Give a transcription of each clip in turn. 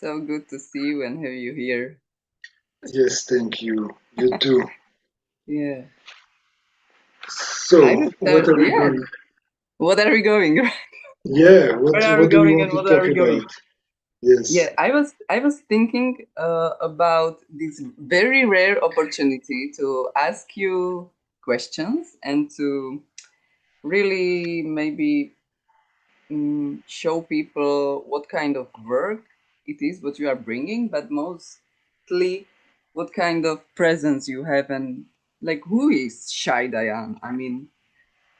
So good to see you and have you here. Yes, thank you. You too. Yeah. I So, would what start. are we Yeah. going? What are we going? Yeah, Where are we what do we going want and to what are talk we going? about? Yes. Yeah, I was thinking about this very rare opportunity to ask you questions and to really maybe show people what kind of work it is what you are bringing, but mostly what kind of presence you have and like who is Shai Dayan? I mean,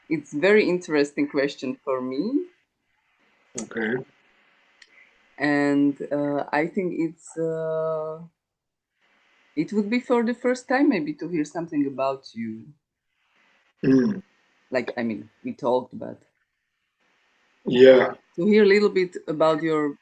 it's very interesting question for me, Okay. and I think it would be for the first time maybe to hear something about you. Mm. Like I mean, we talked, but Yeah. to hear a little bit about your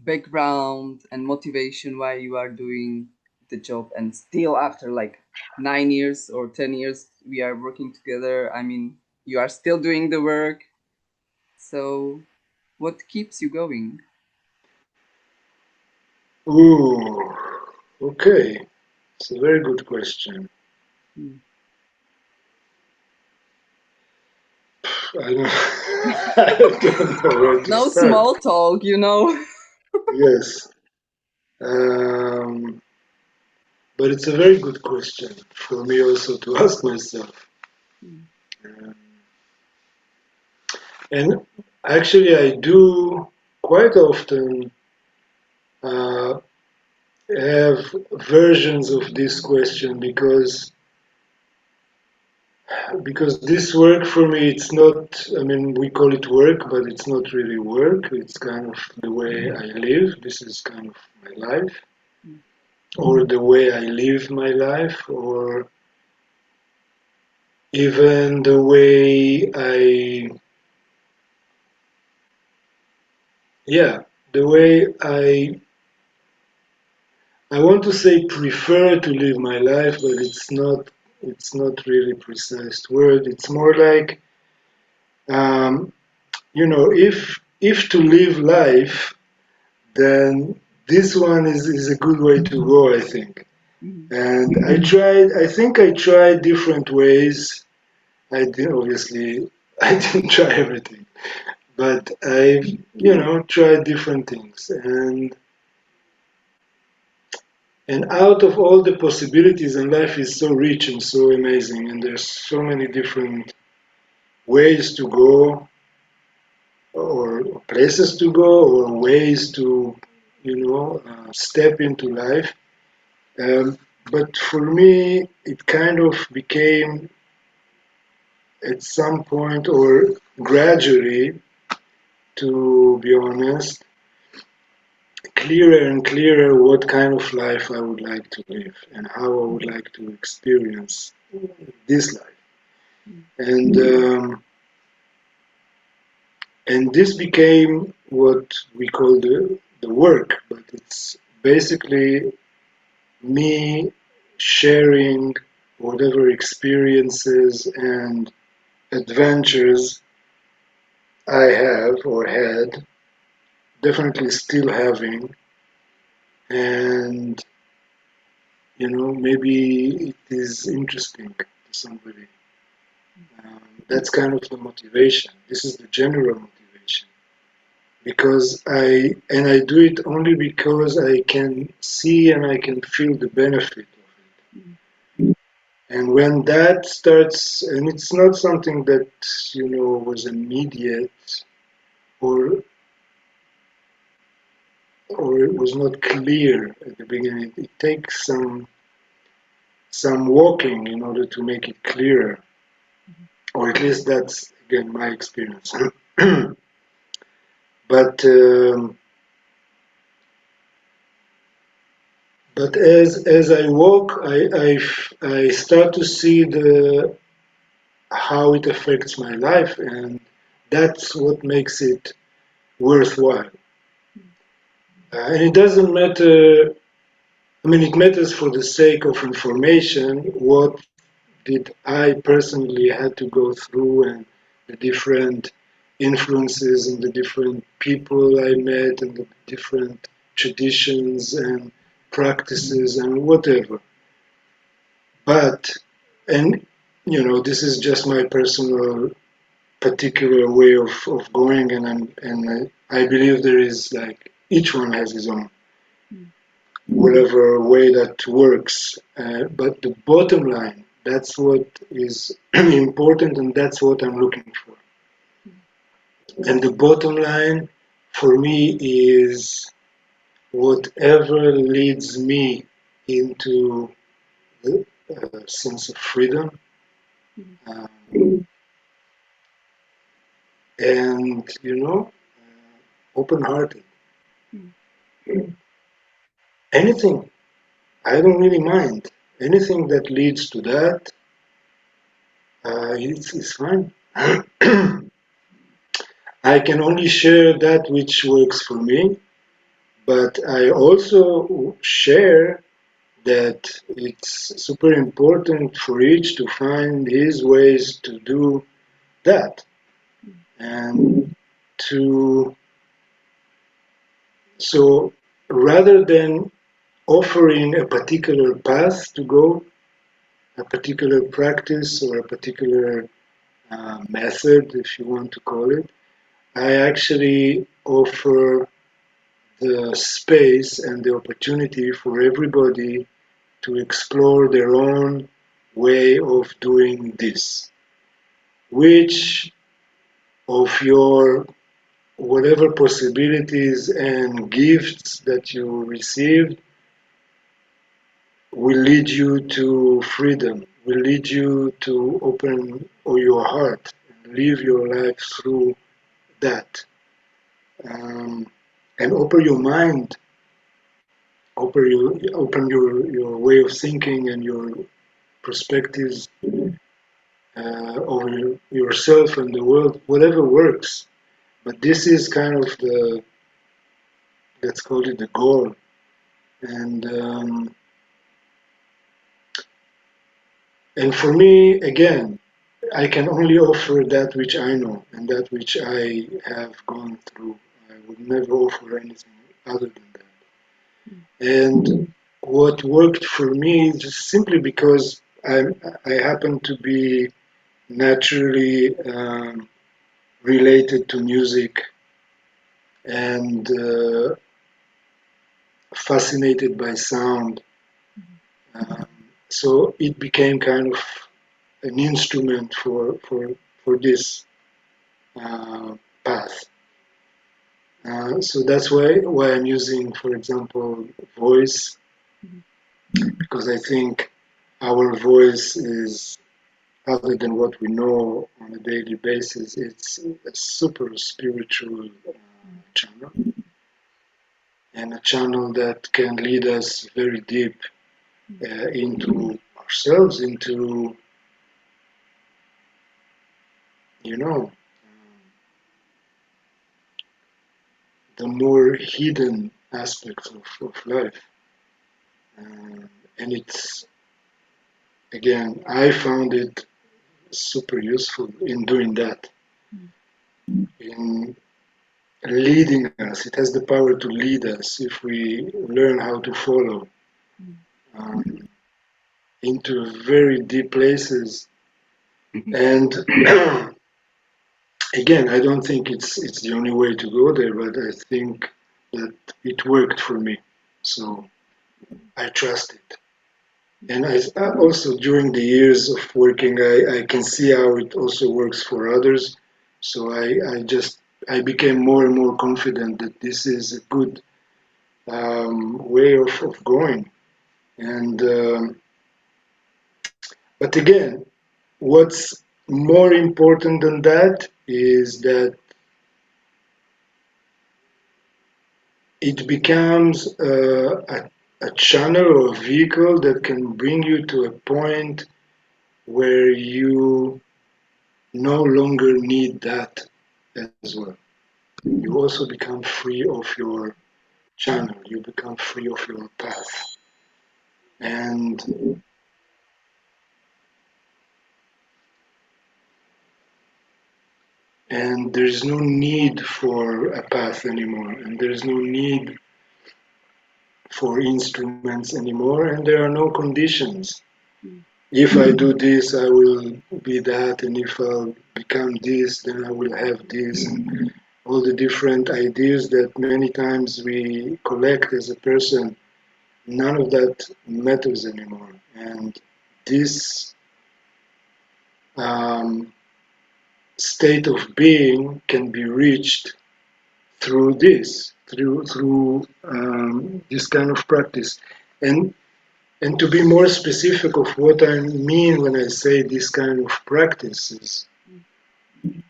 background and motivation why you are doing the job and still after like 9 years or 10 years we are working together. I mean, you are still doing the work. So what keeps you going? Ooh. Okay. It's a very good question. Hmm. I don't, I don't know where to No start. small talk, you know. Yes. Um, but it's a very good question for me also to ask myself. Um, and actually, I do quite often uh, have versions of this question because this work for me, it's not, I mean, we call it work, but it's not really work. It's kind of the way I live. This is kind of my life, or the way I live my life, or even the way yeah, the way I want to say prefer to live my life, but it's not really precise word. It's more like, um, if to live life, then this one is a good way to go, I think. Mhm. And I think I tried different ways. I did, obviously, I didn't try everything, but I've, tried different things. And out of all the possibilities, and life is so rich and so amazing, and there's so many different ways to go, or places to go, or ways to, step into life. Um, but for me, it kind of became at some point or gradually, to be honest, clearer and clearer what kind of life I would like to live and how I would like to experience this life. And this became what we call the work, but it's basically me sharing whatever experiences and adventures I have or had, definitely still having, and maybe it is interesting to somebody. That's kind of the motivation. This is the general motivation because I do it only because I can see and I can feel the benefit of it. And when that starts, and it's not something that was immediate or it was not clear at the beginning. It takes some walking in order to make it clearer, or at least that's again my experience. but um, but as I walk, I start to see the how it affects my life, and that's what makes it worthwhile. And it doesn't matter. I mean, it matters for the sake of information. What did I personally had to go through, and the different influences and the different people I met and the different traditions and practices and whatever. But, and this is just my personal particular way of going, and I believe there is like each one has his own, whatever way that works. But the bottom line, that's what is important, and that's what I'm looking for. And the bottom line for me is whatever leads me into the sense of freedom, um, and open-hearted. Anything, I don't really mind. Anything that leads to that, it's fine. I can only share that which works for me, but I also share that it's super important for each to find his ways to do that and to so rather than offering a particular path to go, a particular practice or a particular method, if you want to call it, I actually offer the space and the opportunity for everybody to explore their own way of doing this. Which of your whatever possibilities and gifts that you received will lead you to freedom, will lead you to open your heart and live your life through that. Um, and open your mind, open your way of thinking and your perspectives over yourself and the world, whatever works. But this is kind of the, let's call it the goal. And for me, again, I can only offer that which I know and that which I have gone through. I would never offer anything other than that. And what worked for me is just simply because I happen to be naturally related to music and fascinated by sound. Um, so it became kind of an instrument for this uh, path. So that's why I'm using, for example, voice, because I think our voice is, other than what we know on a daily basis, it's a super spiritual channel, and a channel that can lead us very deep into ourselves, into you know the more hidden aspects of life. And it's, again, I found it super useful in doing that, in leading us. It has the power to lead us if we learn how to follow um, into very deep places. And again, I don't think it's the only way to go there, but I think that it worked for me. So I trust it. And also during the years of working, I can see how it also works for others. So I became more and more confident that this is a good way of going. And but again, what's more important than that is that it becomes a channel or a vehicle that can bring you to a point where you no longer need that as well. You also become free of your channel, you become free of your path. And and there is no need for a path anymore, and there is no need for instruments anymore, and there are no conditions. mm, If I do this, I will be that, and if I'll become this, then I will have this, and all the different ideas that many times we collect as a person, none of that matters anymore. And this um, state of being can be reached through this kind of practice. And and to be more specific of what I mean when I say this kind of practices, mm.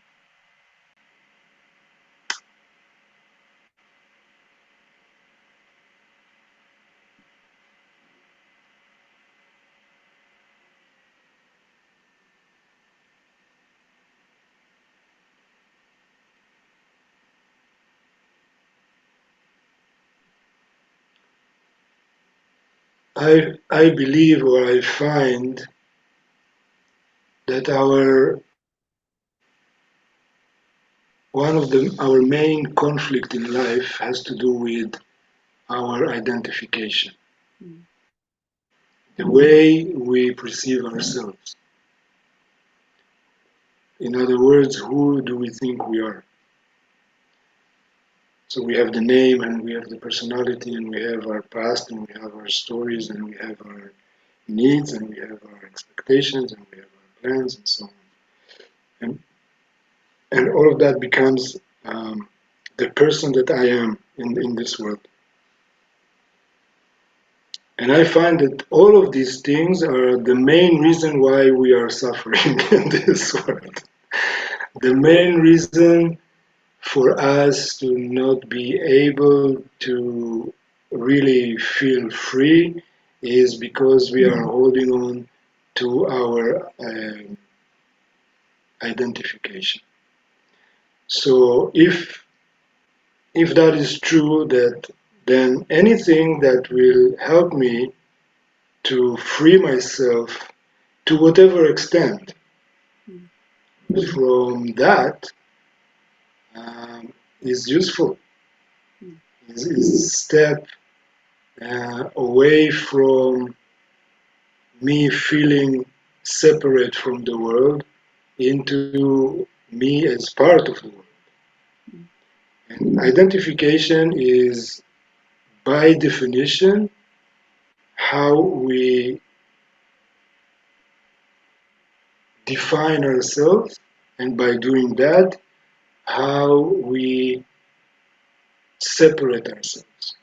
I believe or I find that our main conflict in life has to do with our identification, Mm, the way we perceive ourselves. In other words, who do we think we are? So we have the name and we have the personality and we have our past and we have our stories and we have our needs and we have our expectations and we have our plans and so on. And, and all of that becomes the person that I am in this world. And I find that all of these things are the main reason why we are suffering in this world. The main reason for us to not be able to really feel free is because we are holding on to our identification. So if that is true, that then anything that will help me to free myself to whatever extent mm, from that is useful. mm, Is a step away from me feeling separate from the world into me as part of the world. mm, And identification is, by definition, how we define ourselves, and by doing that, how we separate ourselves.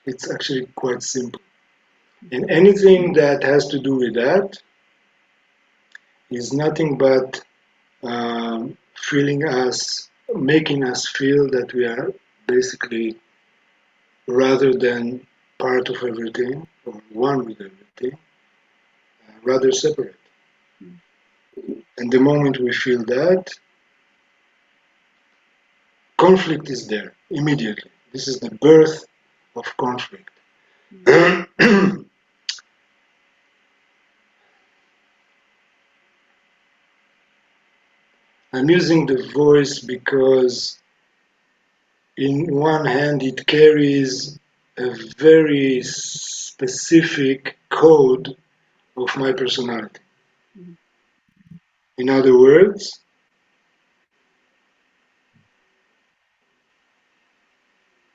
It's actually quite simple. And anything that has to do with that is nothing but making us feel that we are basically, rather than part of everything or one with everything, rather separate. mm, And the moment we feel that, conflict is there immediately. This is the birth of conflict. mm, I'm using the voice because, in one hand, it carries a very specific code of my personality. mm, In other words,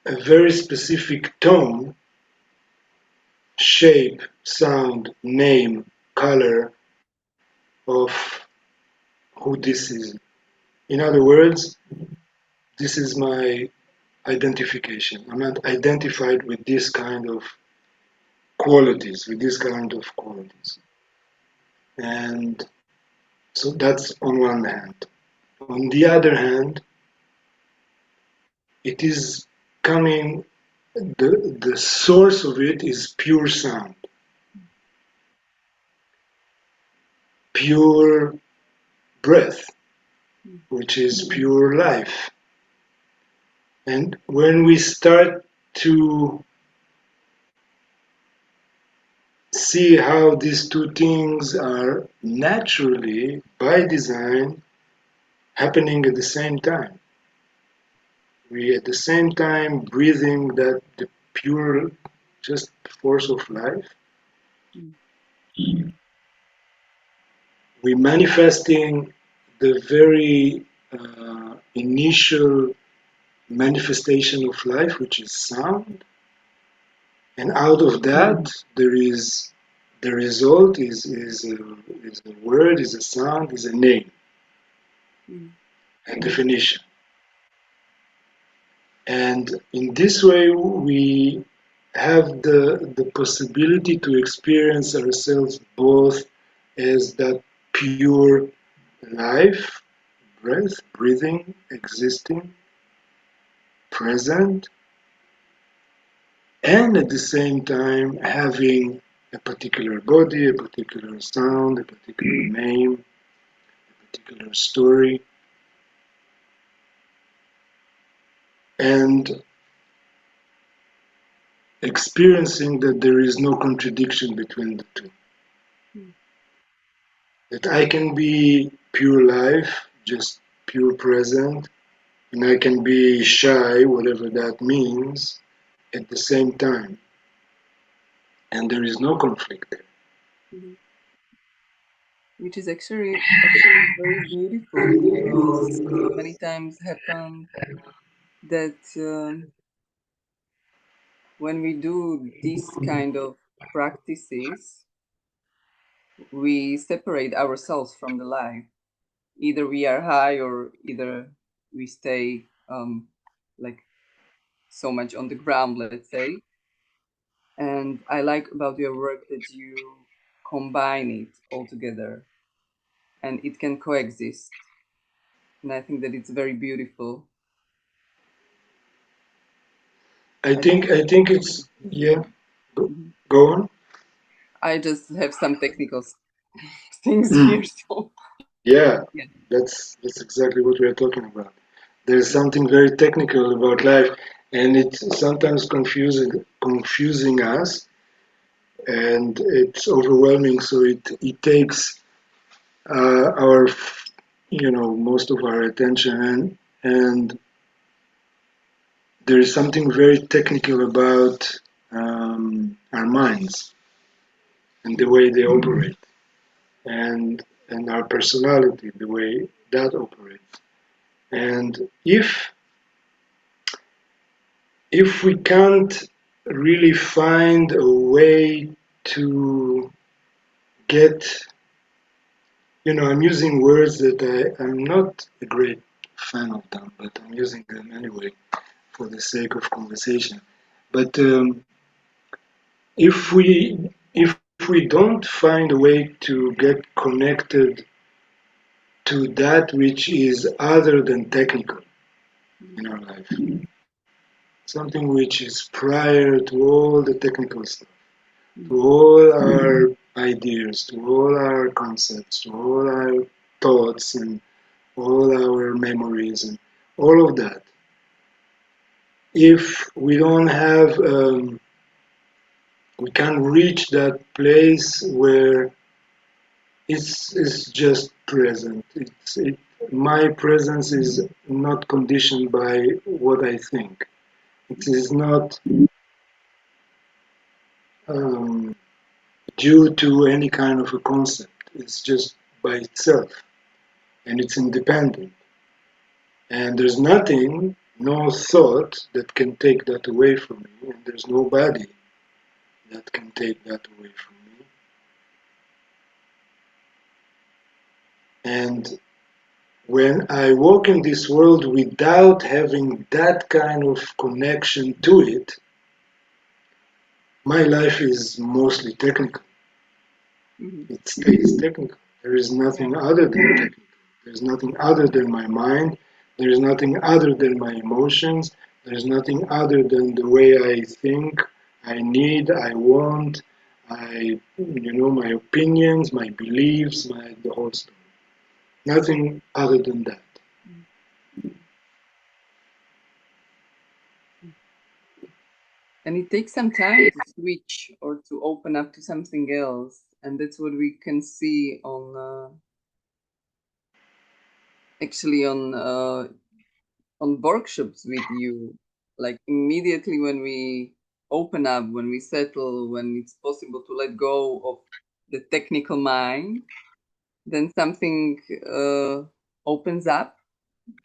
a very specific tone, shape, sound, name, color of who this is. In other words, this is my identification. I'm not identified with this kind of qualities, with this kind of qualities. And so that's on one hand. On the other hand, it is coming, the source of it is pure sound, pure breath, mm, which is pure life. And when we start to see how these two things are naturally, by design, happening at the same time, We at the same time breathing that the pure just force of life. mm, We manifesting the very initial manifestation of life, which is sound, and out of that there is the result is a word, is a sound, is a name mm, and definition. And in this way, we have the possibility to experience ourselves both as that pure life, breath, breathing, existing, present, and at the same time having a particular body, a particular sound, a particular name, a particular story, and experiencing that there is no contradiction between the two. mm, That I can be pure life, just pure present, and I can be shy, whatever that means, at the same time. And there is no conflict there. mm. Which is actually very beautiful because many times happen that when we do these kind of practices, we separate ourselves from the life. Either we are high or either we stay like so much on the ground, let's say. And I like about your work that you combine it all together and it can coexist. And I think that it's very beautiful. I think I think it's yeah. Go, Mhm. go on. I just have some technical things Mm, here, so yeah, yeah. that's exactly what we are talking about. There's something very technical about life, and it's sometimes confusing us, and it's overwhelming. So it takes our most of our attention, and there is something very technical about our minds and the Mm, way they operate, and and our personality, the way that operates. And if we can't really find a way to get, I'm using words that I'm not a great fan of them, but I'm using them anyway for the sake of conversation. But if we don't find a way to get connected to that which is other than technical mm, in our life, something which is prior to all the technical stuff, to mm, all our ideas, to all our concepts, to all our thoughts and all our memories and all of that. If we don't have, we can't reach that place where it's just present. My presence is not conditioned by what I think. It mm, is not um, due to any kind of a concept. It's just by itself, and it's independent. And there's nothing, no thought that can take that away from me, and there's nobody that can take that away from me. And when I walk in this world without having that kind of connection to it, my life is mostly technical. mhm. It stays technical. There is Yeah. nothing other than technical. There's nothing other than my mind. There's nothing other than my emotions. There's nothing other than the way I think, I need, I want, my opinions, my beliefs, the whole story. Nothing other than that. Mm, mm. And it takes some time to switch or to open up to something else, and that's what we can see on actually on on workshops with you, like immediately when we open up, when we settle, when it's possible to let go of the technical mind, then something opens up,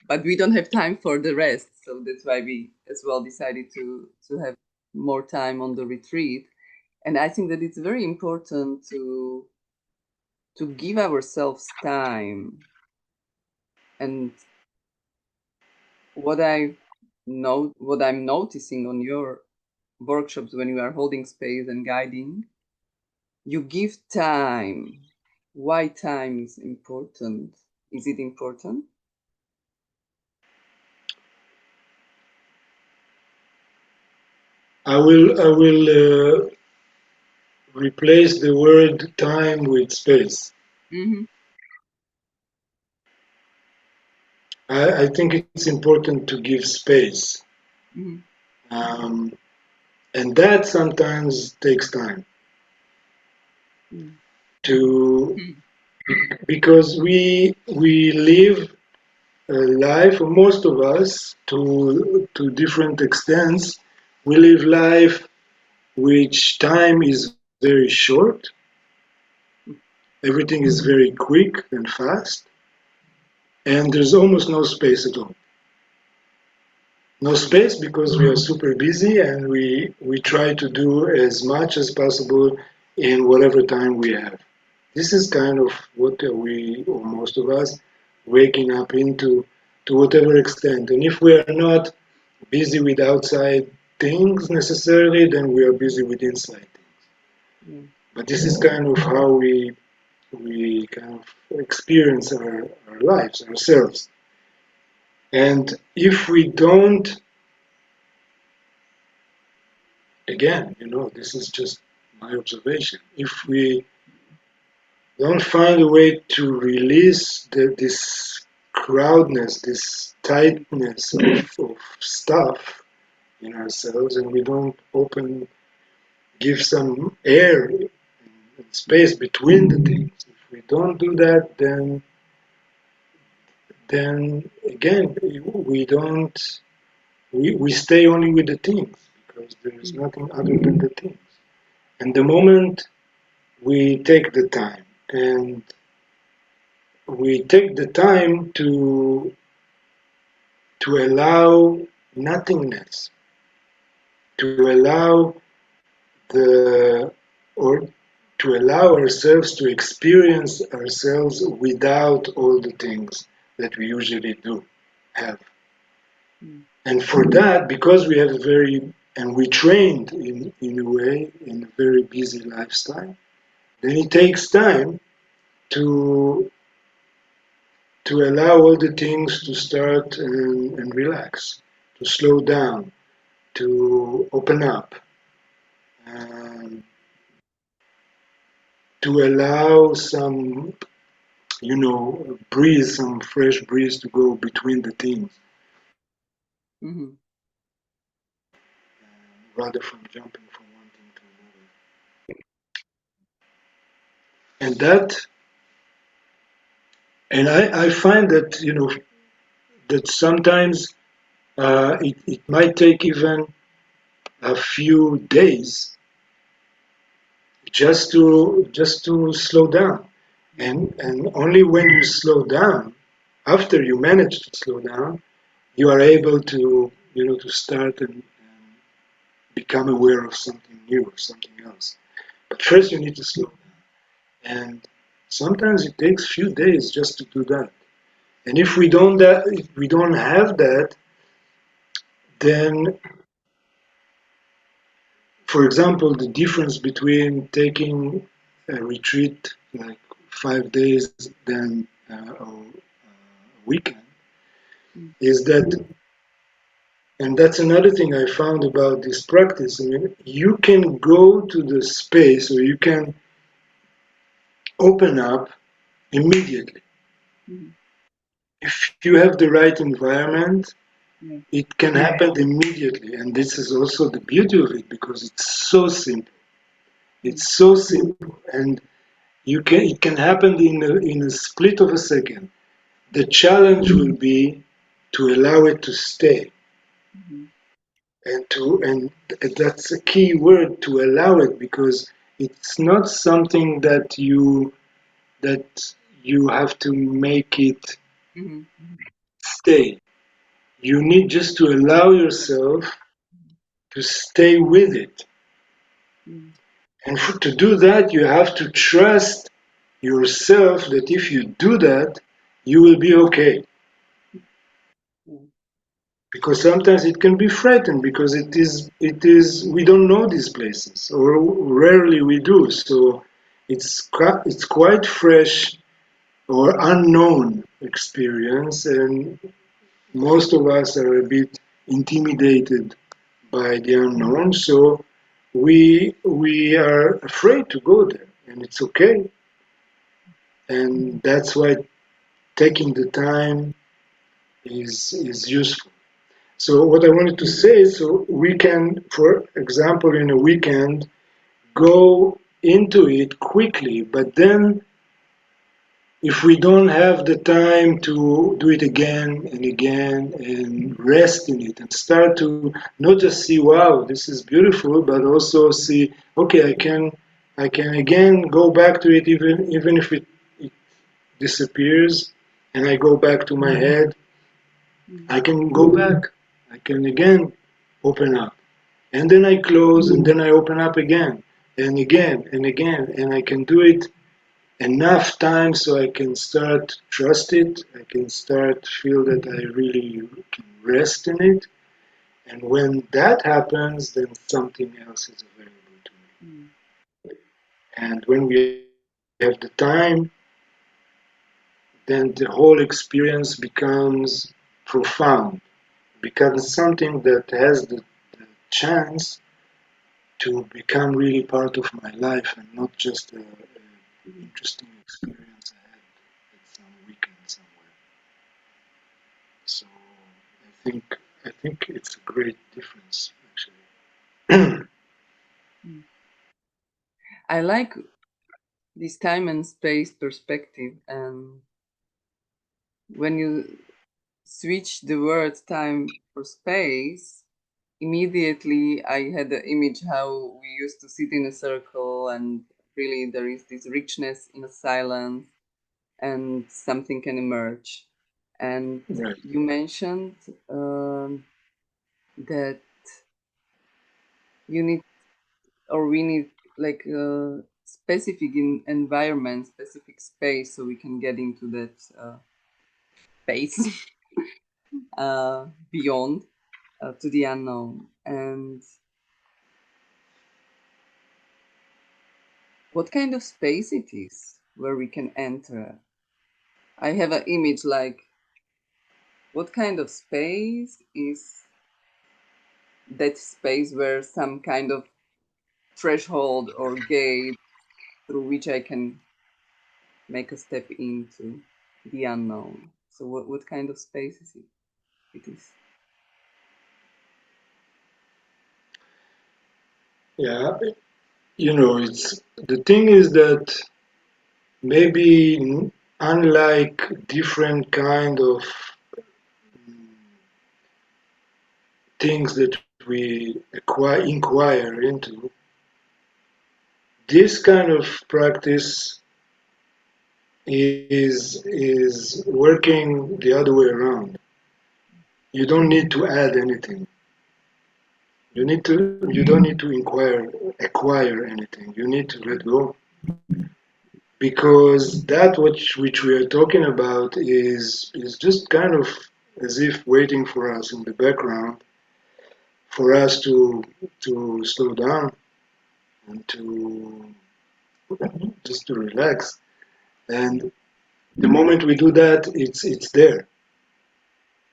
but we don't have time for the rest. So that's why we as well decided to have more time on the retreat. And I think that it's very important to give ourselves time. And what I know, what I'm noticing on your workshops when you are holding space and guiding, you give time. Why time is important? Is it important? I will replace the word time with space. Mm-hmm. I think it's important to give space, Mm-hmm. um, and that sometimes takes time to Mm-hmm. because we live a life, or most of us, to different extents, we live life which time is very short, everything is very quick and fast, and there's almost no space at all. No space because we are super busy and we try to do as much as possible in whatever time we have. This is kind of what we, or most of us, waking up into to whatever extent. And if we are not busy with outside things necessarily, then we are busy with inside things. Yeah. But this is kind of how we kind of experience our lives, ourselves. And if we don't, again, this is just my observation. If we don't find a way to release this crowdness, this tightness of stuff in ourselves, and we don't give some air and space between the things. If we don't do that, then again we don't we stay only with the things because there is nothing other than the things. And the moment we take the time and we take the time to allow nothingness, to allow the or to allow ourselves to experience ourselves without all the things that we usually do have. Mm-hmm. And for that, because we have a very and we trained in a way in a very busy lifestyle, then it takes time to allow all the things to start and relax, to slow down, to open up, um, to allow some, breeze, some fresh breeze to go between the things, Mm-hmm. rather from jumping from one thing to another. And I find that, that sometimes it might take even a few days just to slow down. And only when you slow down, after you manage to slow down, you are able to start and become aware of something new or something else. But first you need to slow down. And sometimes it takes few days just to do that. And if we don't have that, then, for example, the difference between taking a retreat like 5 days than a weekend is that, and that's another thing I found about this practice. I mean, you can go to the space or you can open up immediately. Mm-hmm. If you have the right environment, Yeah. it can happen immediately. And this is also the beauty of it because it's so simple. Mm-hmm. It's so simple. And it can happen in a split of a second. The challenge will be to allow it to stay. Mhm. And that's a key word, to allow it, because it's not something that you have to make it Mhm. stay. You need just to allow yourself to stay with it. Mhm. And to do that, you have to trust yourself that if you do that, you will be okay. Mhm. Because sometimes it can be frightened, because it is we don't know these places, or rarely we do. So it's quite fresh or unknown experience, and most of us are a bit intimidated by the unknown. So we are afraid to go there, and it's okay. And that's why taking the time is useful. So what I wanted to say is, so we can, for example, in a weekend, go into it quickly, but then if we don't have the time to do it again and again and rest in it and start to not just see, wow, this is beautiful, but also see, okay, I can again go back to it, even if it disappears and I go back to my head, Mhm. I can go back. I can again open up. And then I close and then I open up again and again and again. And I can do it enough times so I can start trust it. I can start feel that I really can rest in it. And when that happens, then something else is available to me. Mhm. And when we have the time, then the whole experience becomes profound, becomes something that has the chance to become really part of my life and not just a Mhm. interesting experience I had at some weekend somewhere. So I think it's a great difference actually. Mhm. I like this time and space perspective, and when you switch the word time for space, immediately I had the image how we used to sit in a circle, and really there is this richness in the silence, and something can emerge. And Right. you mentioned that you need, or we need, like specific environment, specific space, so we can get into that space beyond to the unknown. And what kind of space it is where we can enter? I have an image like, what kind of space is that space where some kind of threshold or gate through which I can make a step into the unknown? So what kind of space is it? It is. Yeah. It's the thing is that maybe unlike different kind of things that we inquire into, this kind of practice is working the other way around. You don't need to add anything. You don't need to acquire anything. You need to let go, because that which we are talking about is just kind of as if waiting for us in the background, for us to slow down and to just to relax. And the moment we do that, it's there.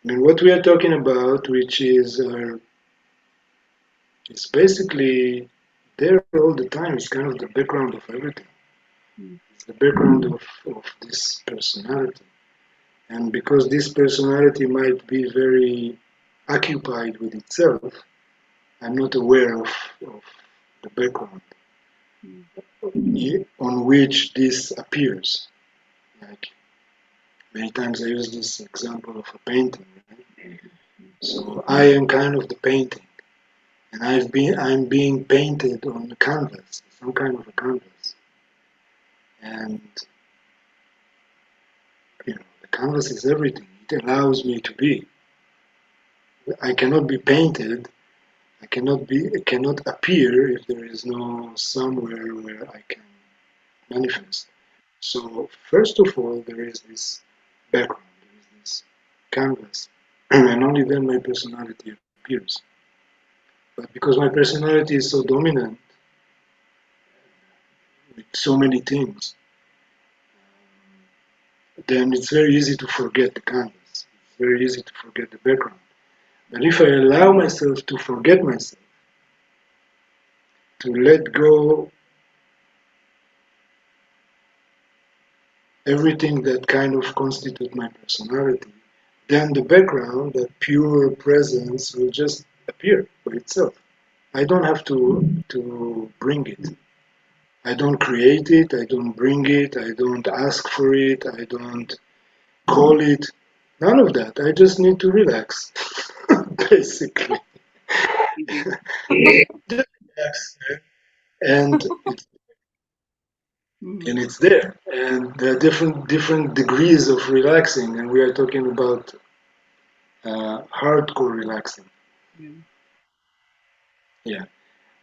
I mean, what we are talking about, which is it's basically there all the time. It's kind of the background of everything. Mm. It's the background of this personality. And because this personality might be very occupied with itself, I'm not aware of the background Mm. on which this appears. Like, Many times I use this example of a painting. Right? So I am kind of the painting, and I'm being painted on a canvas, some kind of a canvas, and the canvas is everything. It allows me to be. I cannot be painted. I cannot appear if there is no somewhere where I can manifest. So first of all, there is this background, there is this canvas, and only then my personality appears. But because my personality is so dominant with so many things, then it's very easy to forget the canvas. It's very easy to forget the background. But if I allow myself to forget myself, to let go everything that kind of constitutes my personality, then the background, that pure presence, will just appear by itself. I don't have to bring it. I don't create it. I don't bring it. I don't ask for it. I don't call it. None of that. I just need to relax, basically. Easy. Just relax, and Mhm. it's there. And there are different degrees of relaxing, and we are talking about hardcore relaxing. Yeah. Yeah,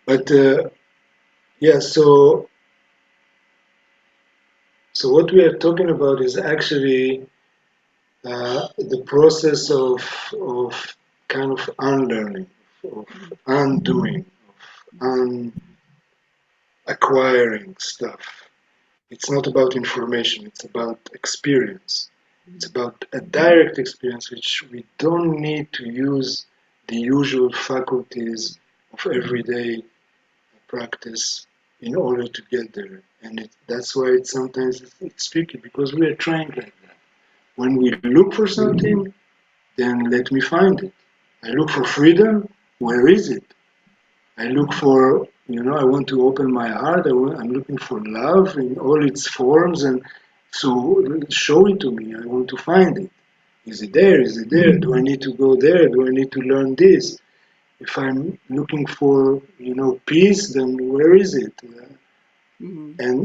but yeah. So what we are talking about is actually the process of kind of unlearning, of Mhm. undoing, of unacquiring stuff. It's not about information. It's about experience. It's Mhm. about a direct experience, which we don't need to use the usual faculties of everyday practice in order to get there. And that's why it's tricky because we are trained like that. When we look for something, then let me find it. I look for freedom. Where is it? I look for, I want to open my heart. I'm looking for love in all its forms. And so show it to me. I want to find it. Is it there? Is it there? Do I need to go there? Do I need to learn this? If I'm looking for, peace, then where is it? Mhm. And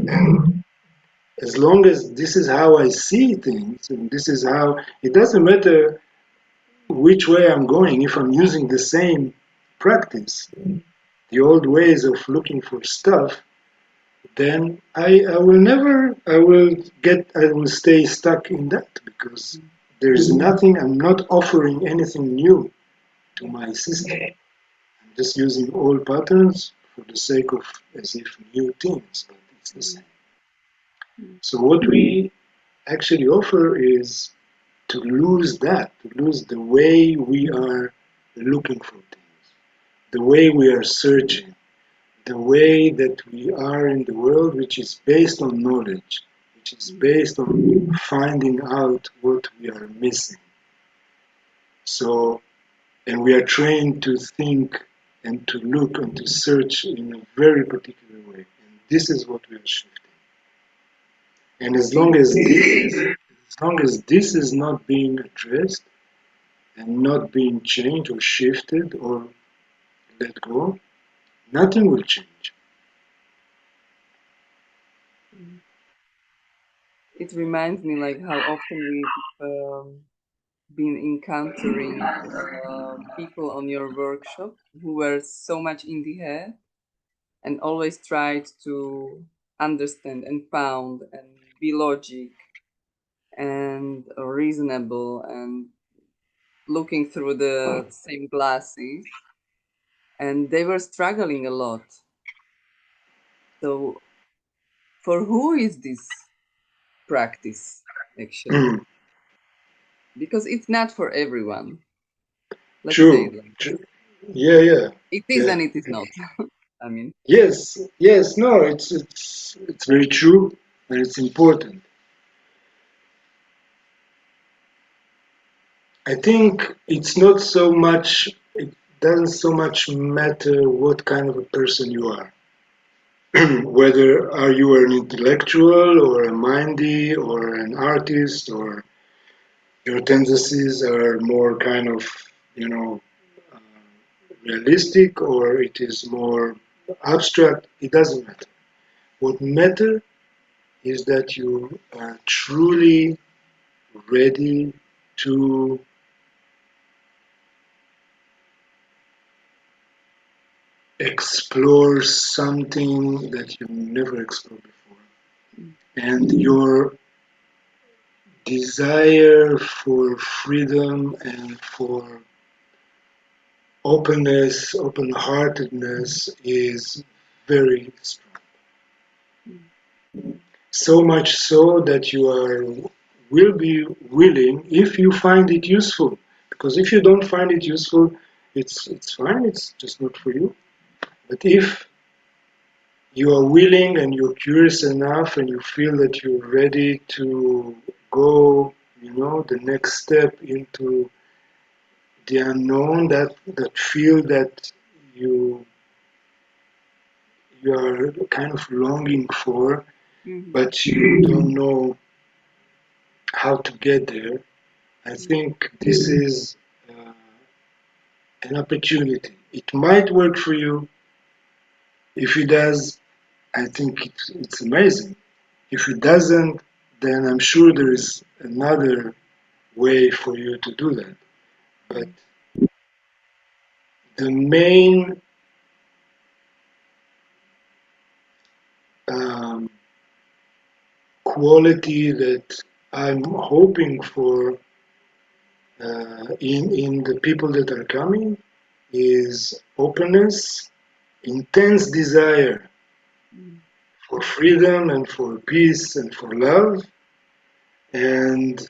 as long as this is how I see things, and this is how, it doesn't matter which way I'm going, if I'm using the same practice, the old ways of looking for stuff, then I will never, I will stay stuck in that because there is nothing, I'm not offering anything new to my system. I'm just using old patterns for the sake of as if new things, but it's the Mhm. same. So what we actually offer is to lose that, to lose the way we are looking for things, the way we are searching, the way that we are in the world, which is based on knowledge, which is Mhm. based on finding out what we are missing. So, and we are trained to think and to look and to search in a very particular way. And this is what we are shifting. And See, as long as this is not being addressed and not being changed or shifted or let go, nothing will change. mhm, it reminds me like how often we've been encountering people on your workshop who were so much in the head and always tried to understand and pound and be logic and reasonable and looking through the same glasses, and they were struggling a lot. So for who is this practice actually? Because it's not for everyone. Let's say True, it like true. Yeah, yeah, it is yeah. and it is not. I mean, Yes, yes. No, it's very true, and it's important. I think it's not so much. It doesn't so much matter what kind of a person you are. Whether are you an intellectual or a mindy or an artist or your tendencies are more kind of, you know, uh, realistic or it is more abstract. It doesn't matter. What matters is that you are truly ready to explore something that you never explored before. Mm, And your desire for freedom and for openness, open heartedness is very strong. mm, So much so that you are will be willing if you find it useful. Because if you don't find it useful, it's fine, it's just not for you. But if you are willing and you're curious enough and you feel that you're ready to go, the next step into the unknown, that feel that you you are kind of longing for, mhm, but you don't know how to get there. I mm, think this is uh, an opportunity. It might work for you. If it does, I think it's amazing. If it doesn't, then I'm sure there is another way for you to do that. But mm, the main um, quality that I'm hoping for in the people that are coming is openness, intense desire mm, for freedom and for peace and for love, and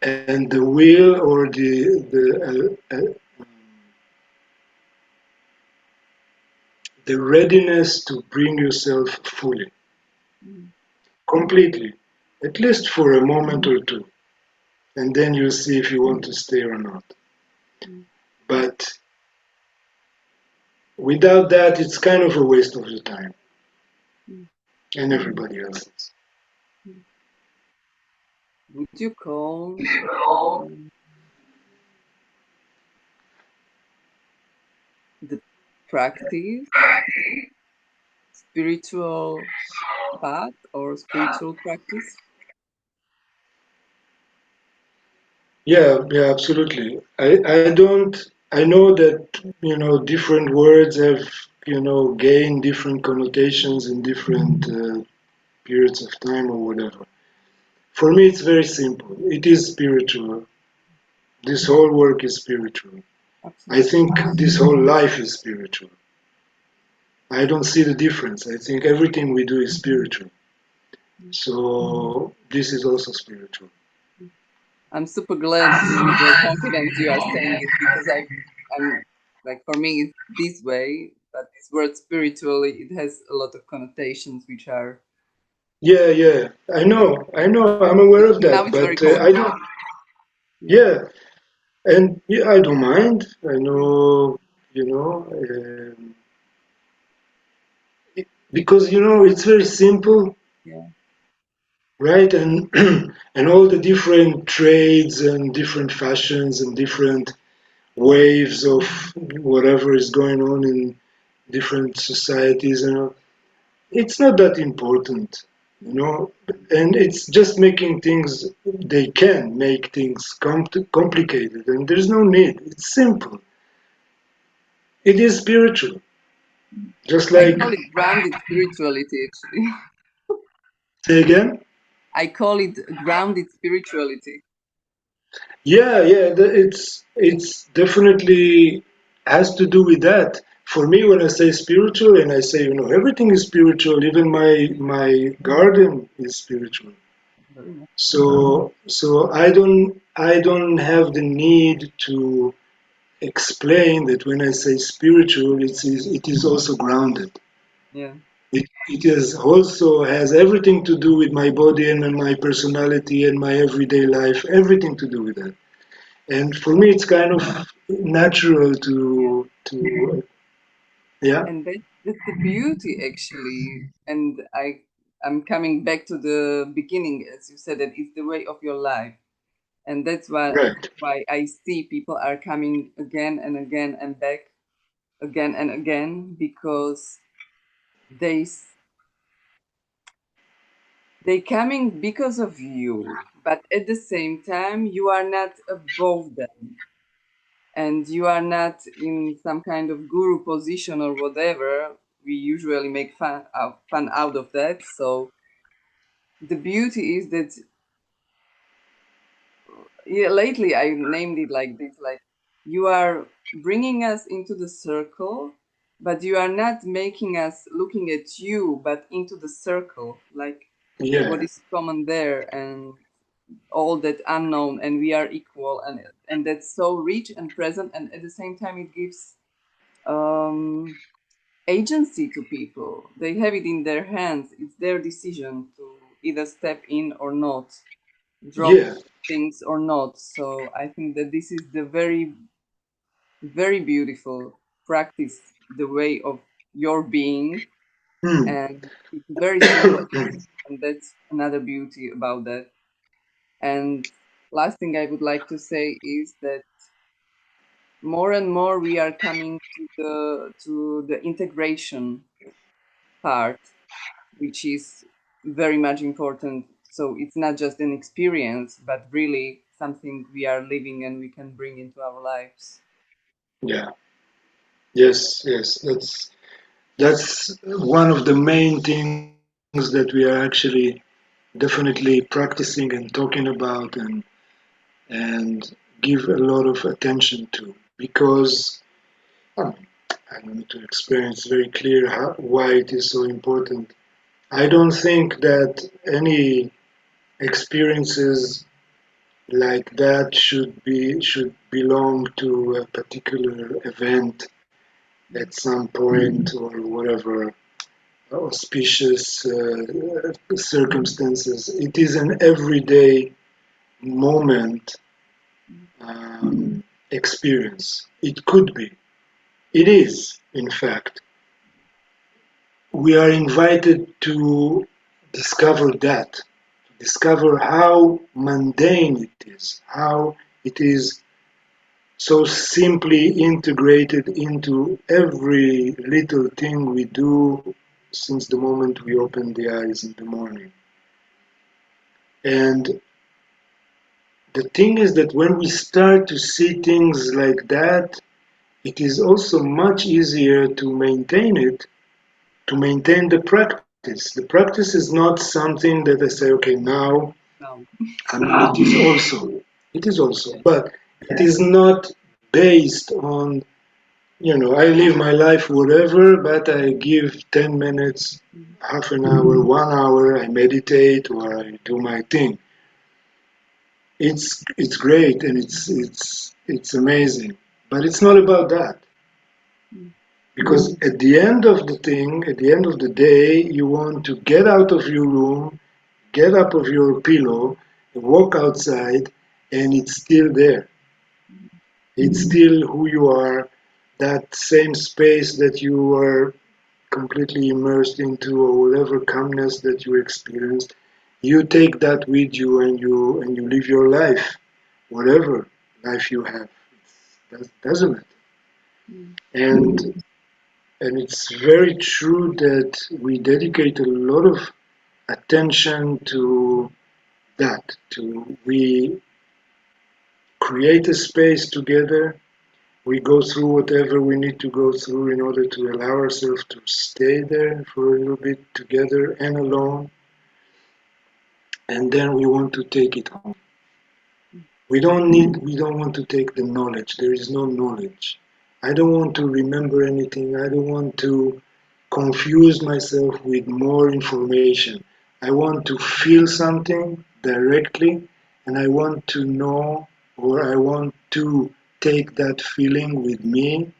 and the will or the readiness to bring yourself fully, mm, completely, at least for a moment or two, and then you'll see if you want to stay or not. mm, But without that, it's kind of a waste of your time mm, and everybody else's. mm. Would you call um, the practice spiritual path or spiritual practice? Yeah, absolutely. I don't. I know that different words have gained different connotations in different periods of time or whatever. For me, it's very simple. It is spiritual. This whole work is spiritual. I Absolutely. think this whole life is spiritual. I don't see the difference. I think everything we do is spiritual. Mm, So this is also spiritual. mm. I'm super glad with the confidence you are saying it because I'm like for me it's this way, but this word spiritually it has a lot of connotations which are Yeah. I know. I'm aware of now that, it's very but common. I don't. Yeah, Yeah, and yeah, I don't mind. I yeah, know, because it's very simple, yeah. right? And and all the different trades and different fashions and different waves of whatever is going on in different societies, it's not that important, and it's just making things. They can make things complicated, and there's no need. It's simple. It is spiritual. Just I like, call it grounded spirituality actually. say again? I call it grounded spirituality. Yeah. It's definitely has to do with that. For me, when I say spiritual, and I say, everything is spiritual, even my garden is spiritual. Very nice. So I don't have the need to explain that when I say spiritual, it is also grounded. Yeah. It is also has everything to do with my body and my personality and my everyday life, everything to do with that. And for me, it's kind of natural Yeah. to yeah. And that's the beauty actually. And I I'm coming back to the beginning, as you said, that it's the way of your life, and that's Right. why I see people are coming again and again and back again and again, because they they coming because of you, but at the same time you are not above them, and you are not in some kind of guru position or whatever. We usually make fun out of that. So the beauty is that, yeah, lately I named it like this, like you are bringing us into the circle, but you are not making us looking at you, but into the circle, like what Yeah. is common there, and all that unknown, and we are equal, and that's so rich and present, and at the same time it gives um agency to people. They have it in their hands. It's their decision to either step in or not, drop Yeah. things or not. So I think that this is the very, very beautiful practice, the way of your being, Hmm. and it's very symbolic, and that's another beauty about that. And last thing I would like to say is that more and more we are coming to the integration part, which is very much important. So it's not just an experience, but really something we are living and we can bring into our lives. Yeah. Yes. Yes. That's one of the main things that we are actually definitely practicing and talking about and give a lot of attention to because um, I want to experience very clear why it is so important. I don't think that any experiences like that should belong to a particular event at some point or whatever auspicious circumstances. It is an everyday moment experience. It could be. It is, in fact. We are invited to discover that, discover how mundane it is, how it is so simply integrated into every little thing we do since the moment we open the eyes in the morning. And the thing is that when we start to see things like that, it is also much easier to maintain it, to maintain the practice. The practice is not something that I say, okay, now No. it is also, it is also, Yeah. but it is not based on, I live my life whatever, but I give 10 minutes, Mm, half an hour, 1 hour, I meditate or I do my thing. It's great and it's amazing, but it's not about that. mm, Because at the end of the thing, at the end of the day, you want to get out of your room, get up of your pillow, walk outside, and it's still there. It's still who you are, that same space that you were completely immersed into, or whatever calmness that you experienced. You take that with you, and you live your life, whatever life you have. That doesn't matter. mm, And And it's very true that we dedicate a lot of attention to that. To we create a space together. We go through whatever we need to go through in order to allow ourselves to stay there for a little bit together and alone. And then we want to take it home. mm, We don't want to take the knowledge. There is no knowledge. I don't want to remember anything. I don't want to confuse myself with more information. I want to feel something directly and I want to know or I want to take that feeling with me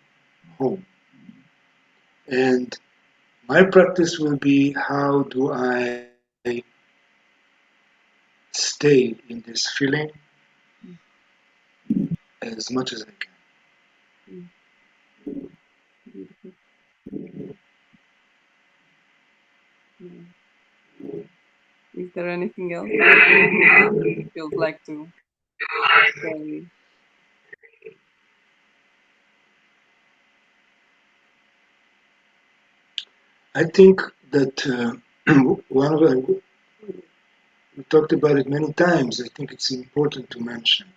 home. And my practice will be how do I stay in this feeling mm, as much as I can. mm. Beautiful. Yeah. Is there anything else that you'd like to say? I think that one of the, we talked about it many times. I think it's important to mention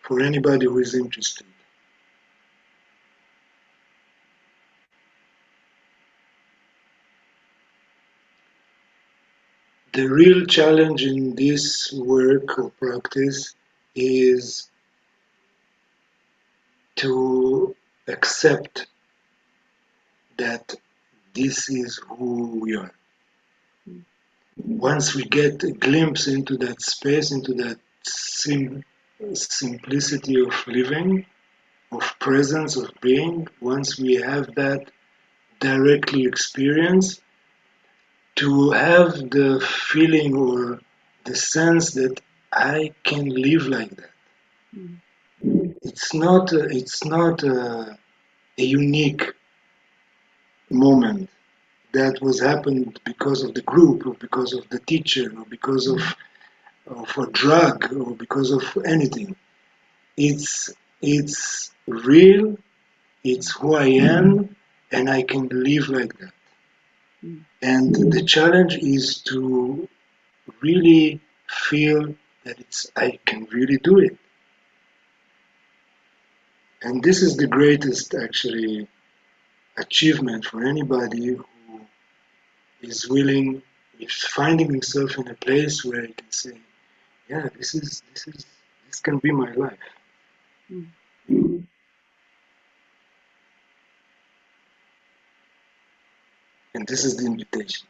for anybody who is interested. The real challenge in this work or practice is to accept that this is who we are. Mm, Once we get a glimpse into that space, into that simplicity of living, of presence, of being, once we have that directly experienced, to have the feeling or the sense that I can live like that. mm, It's not a unique moment that was happened because of the group or because of the teacher or because of a drug or because of anything. It's real, it's who I am, and I can live like that. mm, And the challenge is to really feel that it's I can really do it. And this is the greatest actually achievement for anybody who is willing, is finding himself in a place where he can say, yeah, this can be my life. mm. And this is the invitation.